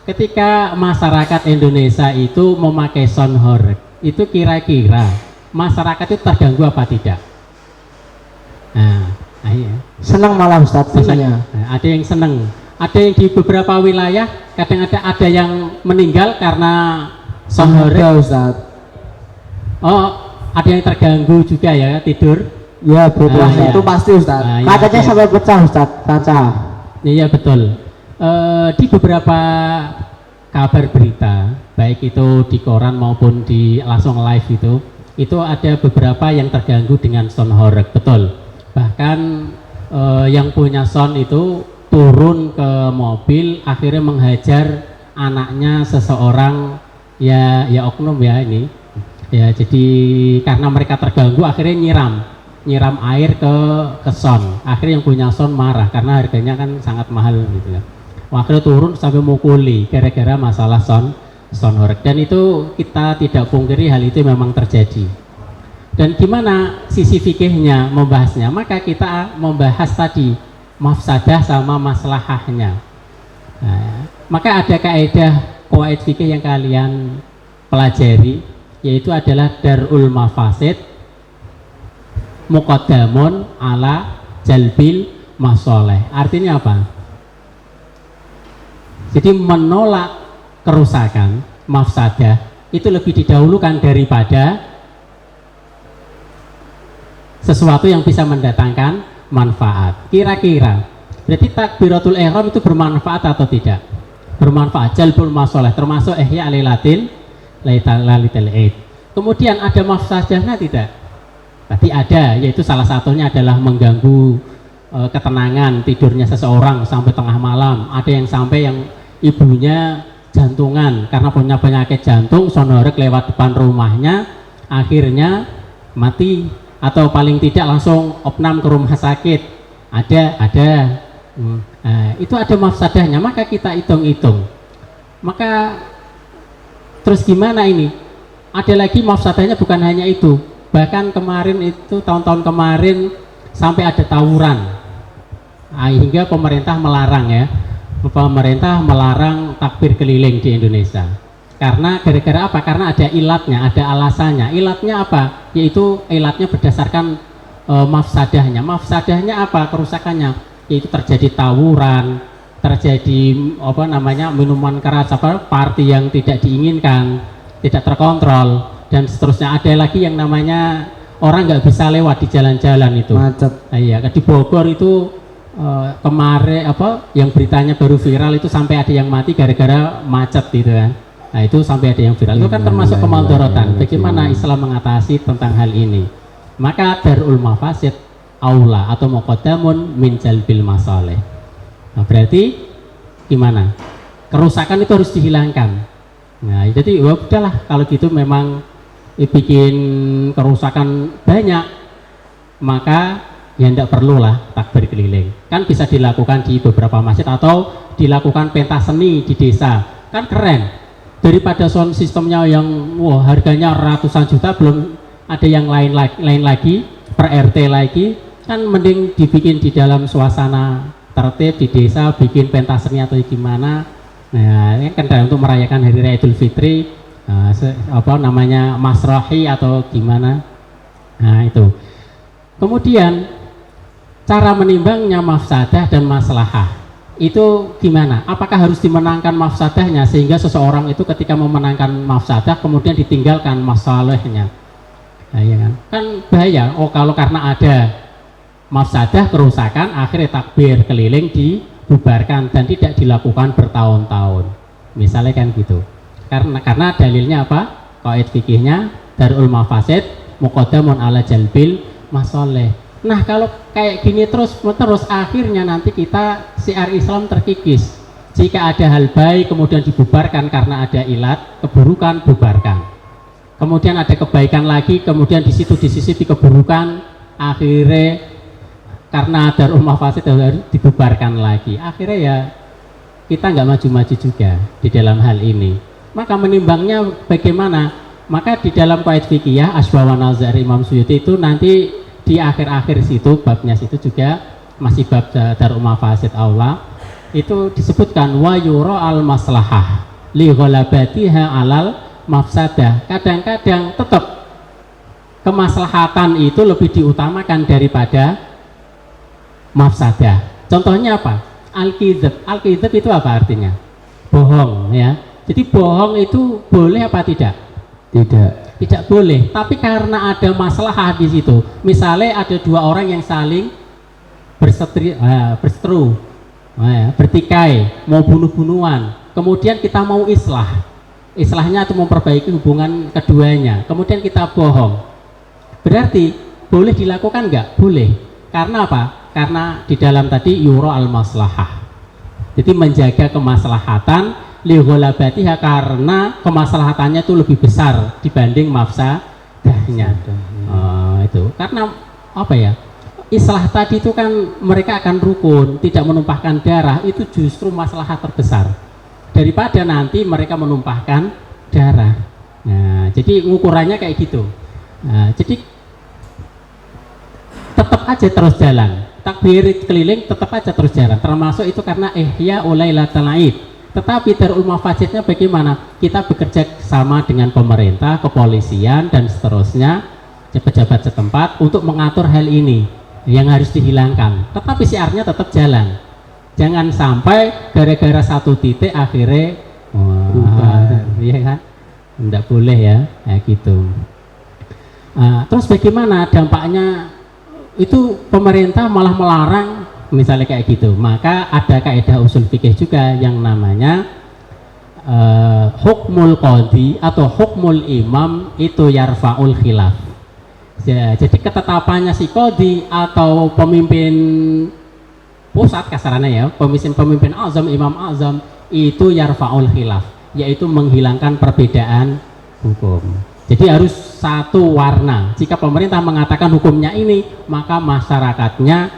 S4: ketika masyarakat Indonesia itu memakai sound horeg itu kira-kira masyarakat itu terganggu apa tidak. Nah iya.
S1: Senang malah Ustaz biasanya.
S4: Nah, ada yang senang, ada yang di beberapa wilayah kadang ada yang meninggal karena sound horeg
S2: Ustaz.
S4: Oh ada yang terganggu juga ya tidur.
S1: Ya betul.
S4: Iya.
S1: Itu pasti Ustaz.
S4: Iya,
S1: Katanya
S4: iya.
S1: sampai pecah Ustaz kaca.
S4: Iya betul. Di beberapa kabar berita, baik itu di koran maupun di langsung live itu ada beberapa yang terganggu dengan sound horeg, betul. Bahkan yang punya sound itu turun ke mobil, akhirnya menghajar anaknya seseorang ya oknum ya ini. Ya jadi karena mereka terganggu akhirnya nyiram air ke sound. Akhirnya yang punya sound marah karena harganya kan sangat mahal gitu ya. Akhirnya turun sampai mukuli gara-gara masalah sound horeg. Dan itu kita tidak pungkiri hal itu memang terjadi. Dan gimana sisi fikihnya membahasnya? Maka kita membahas tadi mafsadah sama maslahahnya. Nah, maka ada qawaid fikih yang kalian pelajari, yaitu adalah darul mafasid muqaddamun ala jalbil masoleh. Artinya apa? Jadi menolak kerusakan, mafsadah itu lebih didahulukan daripada sesuatu yang bisa mendatangkan manfaat. Kira-kira berarti takbiratul ihram itu bermanfaat atau tidak? Bermanfaat. Jalbul masoleh termasuk ihya alilatil laital id. Kemudian ada mafsadahnya tidak? Tadi ada, yaitu salah satunya adalah mengganggu ketenangan tidurnya seseorang sampai tengah malam. Ada yang sampai yang ibunya jantungan karena punya penyakit jantung, sound horeg lewat depan rumahnya, akhirnya mati atau paling tidak langsung opnam ke rumah sakit. Ada. Itu ada mafsadahnya, maka kita hitung-hitung. Maka terus gimana ini? Ada lagi mafsadahnya bukan hanya itu. Bahkan kemarin itu tahun-tahun kemarin sampai ada tawuran. Hingga pemerintah melarang ya. Pemerintah melarang takbir keliling di Indonesia. Karena gara-gara apa? Karena ada ilatnya, ada alasannya. Ilatnya apa? Yaitu ilatnya berdasarkan mafsadahnya. Mafsadahnya apa? Kerusakannya. Yaitu terjadi tawuran, terjadi minuman keras, party yang tidak diinginkan, tidak terkontrol, dan seterusnya. Ada lagi yang namanya orang nggak bisa lewat di jalan-jalan itu.
S2: Macet.
S4: Iya, di Bogor itu kemarin yang beritanya baru viral itu sampai ada yang mati gara-gara macet gitu kan. Nah itu sampai ada yang viral, itu kan termasuk kemadharatan. Bagaimana Islam mengatasi tentang hal ini? Maka darul mafasid aula atau muqaddamun min jalbil masalih. Nah berarti gimana? Kerusakan itu harus dihilangkan. Nah jadi ya udahlah, kalau gitu memang bikin kerusakan banyak, maka ya tidak perlulah takbir keliling. Kan bisa dilakukan di beberapa masjid atau dilakukan pentas seni di desa, kan keren. Daripada sound sistemnya yang harganya ratusan juta, belum ada yang lain lagi per RT lagi, kan mending dibikin di dalam suasana tertib di desa, bikin pentas seni atau gimana. Nah ini kan untuk merayakan hari raya Idul Fitri, masrahi atau gimana. Nah itu. Kemudian cara menimbangnya mafsadah dan maslahah itu gimana? Apakah harus dimenangkan mafsadahnya sehingga seseorang itu ketika memenangkan mafsadah kemudian ditinggalkan masalahnya? Nah, ya kan? Kan bahaya. Kalau karena ada mafsadah, kerusakan, akhirnya takbir keliling dibubarkan dan tidak dilakukan bertahun-tahun. Misalnya kan gitu. Karena dalilnya apa? Qaid fikihnya darul mafasid muqaddamun ala jalbil masalih. Nah kalau kayak gini terus akhirnya nanti kita syiar Islam terkikis. Jika ada hal baik kemudian dibubarkan karena ada ilat, keburukan bubarkan. Kemudian ada kebaikan lagi, kemudian di sisi keburukan, akhirnya karena darul mafasid harus dibubarkan lagi. Akhirnya ya kita nggak maju-maju juga di dalam hal ini. Maka menimbangnya bagaimana? Maka di dalam qaid fikih Asbah wa Nazar Imam Suyuti itu nanti di akhir-akhir situ, babnya situ juga masih bab darul mafasid aula, itu disebutkan wa yura al maslahah li ghalabatiha alal mafsadah. Kadang-kadang tetap kemaslahatan itu lebih diutamakan daripada mafsadah. Contohnya apa? Al-kizab. Al-kizab itu apa artinya? Bohong ya. Jadi bohong itu boleh apa tidak? Tidak boleh, tapi karena ada masalah di situ. Misalnya ada dua orang yang saling berseteru, bertikai, mau bunuh-bunuhan. Kemudian kita mau islahnya atau memperbaiki hubungan keduanya. Kemudian kita bohong. Berarti boleh dilakukan nggak? Boleh. Karena apa? Karena di dalam tadi yuro al maslahah. Jadi menjaga kemaslahatan li ghalabatiha, karena kemaslahatannya itu lebih besar dibanding mafsadahnya. Itu karena apa ya, islah tadi itu kan mereka akan rukun, tidak menumpahkan darah, itu justru maslahat terbesar daripada nanti mereka menumpahkan darah. Nah jadi ukurannya kayak gitu. Nah, jadi tetap aja terus jalan, takbir keliling tetap aja terus jalan, termasuk itu karena ihya ulailatul aid. Tetapi darul mafasidnya bagaimana? Kita bekerja sama dengan pemerintah, kepolisian dan seterusnya, pejabat setempat untuk mengatur hal ini yang harus dihilangkan. Tetapi syiarnya tetap jalan. Jangan sampai gara-gara satu titik akhirnya iya kan? Tidak boleh ya, kayak gitu. Terus bagaimana dampaknya? Itu pemerintah malah melarang misalnya kayak gitu. Maka ada kaidah usul fikih juga yang namanya hukmul qadhi atau hukmul imam itu yarfa'ul khilaf. Jadi ketetapannya si qadhi atau pemimpin pusat kasarannya ya, pemimpin azam, imam azam itu yarfa'ul khilaf, yaitu menghilangkan perbedaan hukum. Jadi harus satu warna. Jika pemerintah mengatakan hukumnya ini, maka masyarakatnya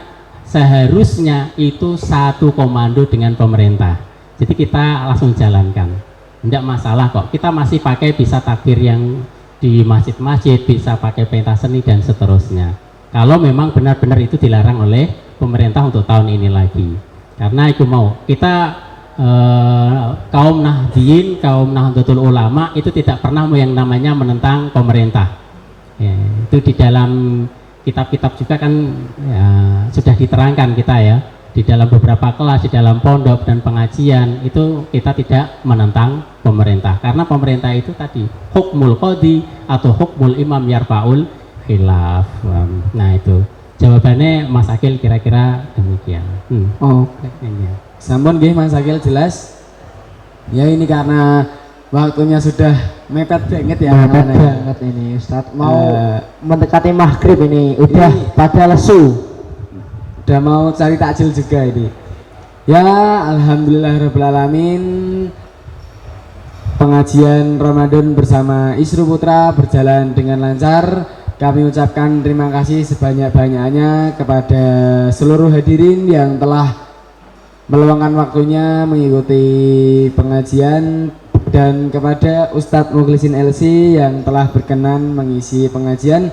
S4: seharusnya itu satu komando dengan pemerintah. Jadi kita langsung jalankan, tidak masalah kok. Kita masih pakai bisa takbir yang di masjid-masjid, bisa pakai pentas seni dan seterusnya. kalau memang benar-benar itu dilarang oleh pemerintah untuk tahun ini lagi. Karena itu mau kita kaum Nahdien, kaum Nahdlatul Ulama itu tidak pernah yang namanya menentang pemerintah. Ya, itu di dalam kitab-kitab juga kan ya, sudah diterangkan kita ya, di dalam beberapa kelas, di dalam pondok dan pengajian itu kita tidak menentang pemerintah, karena pemerintah itu tadi hukmul qadi atau hukmul imam yarfa'ul khilaf. Nah itu jawabannya Mas Akil kira-kira demikian.
S2: Sampun nggih Mas Akil jelas. Ya ini karena waktunya sudah mepet banget ya.
S1: Mepet
S2: anak-anak.
S1: banget ini Ustadz, mau mendekati maghrib ini udah pada lesu.
S2: Udah mau cari takjil juga ini. Ya alhamdulillahirabbil alamin. Pengajian Ramadan bersama Isru Putra berjalan dengan lancar. Kami ucapkan terima kasih sebanyak-banyaknya kepada seluruh hadirin yang telah meluangkan waktunya mengikuti pengajian, dan kepada Ustadz Mukhlisin LC yang telah berkenan mengisi pengajian.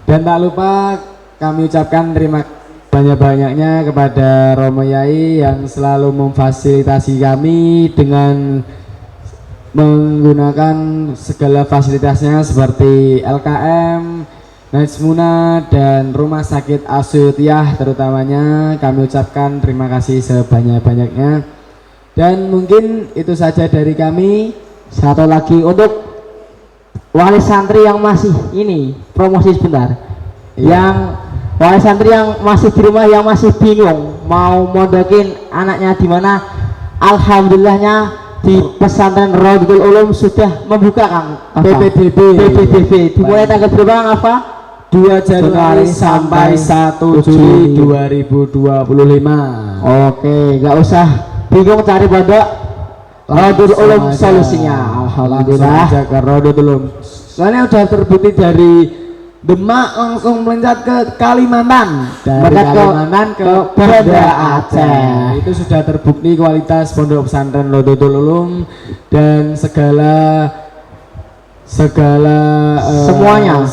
S2: Dan tak lupa kami ucapkan terima kasih banyak-banyaknya kepada Romo Yai yang selalu memfasilitasi kami dengan menggunakan segala fasilitasnya seperti LKM, Najmuna, dan Rumah Sakit Asyutiyah terutamanya. Kami ucapkan terima kasih sebanyak-banyaknya. Dan mungkin itu saja dari kami.
S1: Satu lagi untuk wali santri yang masih ini, promosi sebentar. Yang wali santri yang masih di rumah, yang masih bingung mau mondokin anaknya di mana, alhamdulillahnya di pesantren Raudhatul Ulum sudah membuka Kang PPDB dimulai tanggal berapa Kang Alfa?
S2: 2 Januari sampai 1 Juli 2025.
S1: Oke, nggak usah bingung cari pondok, Raudhatul Ulum solusinya. Alhamdulillah.
S2: Langsung aja ke Raudhatul Ulum. Soalnya udah terbukti dari Demak langsung meloncat ke Kalimantan, dari Kalimantan ke Banda Aceh. Itu sudah terbukti kualitas pondok pesantren Raudhatul Ulum dan segala
S1: semuanya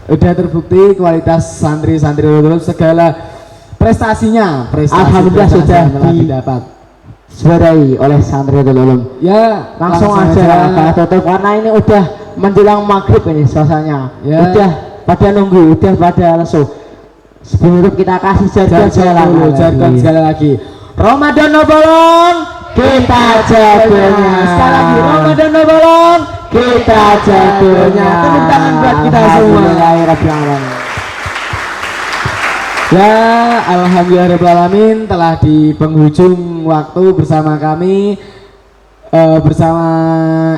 S2: udah terbukti kualitas santri-santri Raudhatul Ulum, segala prestasinya,
S1: alhamdulillah sudah
S2: didapat
S1: disebarai oleh santri Raudhatul Ulum.
S2: Ya
S1: langsung aja Pak tutup karena ini udah menjelang maghrib ini suasananya.
S2: Ya.
S1: Udah pada nunggu, udah pada lesu. Sebelum itu kita kasih jargon
S2: sekali lagi.
S1: Ramadan no bolong, kita jagonya.
S2: Sekali lagi Ramadan no bolong,
S1: Kita jagonya.
S2: Tepuk tangan buat kita semua.
S1: Alhamdulillahirrahmanirrahim.
S2: Ya alhamdulillahirrahmanirrahim, telah di penghujung waktu bersama kami, bersama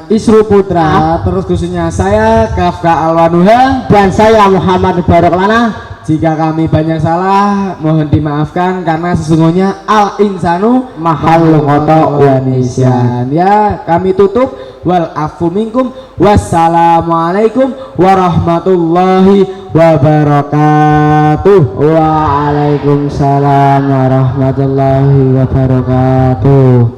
S2: Isru Putra, terus khususnya saya Kafka Alwanuha
S1: Dan saya Muhammad Baroklana.
S2: Jika kami banyak salah mohon dimaafkan, karena sesungguhnya al insanu
S1: Mahal khoto wa nisyan.
S2: Ya kami tutup, wal afu minkum, wassalamualaikum warahmatullahi wabarakatuh.
S1: Waalaikumsalam warahmatullahi wabarakatuh.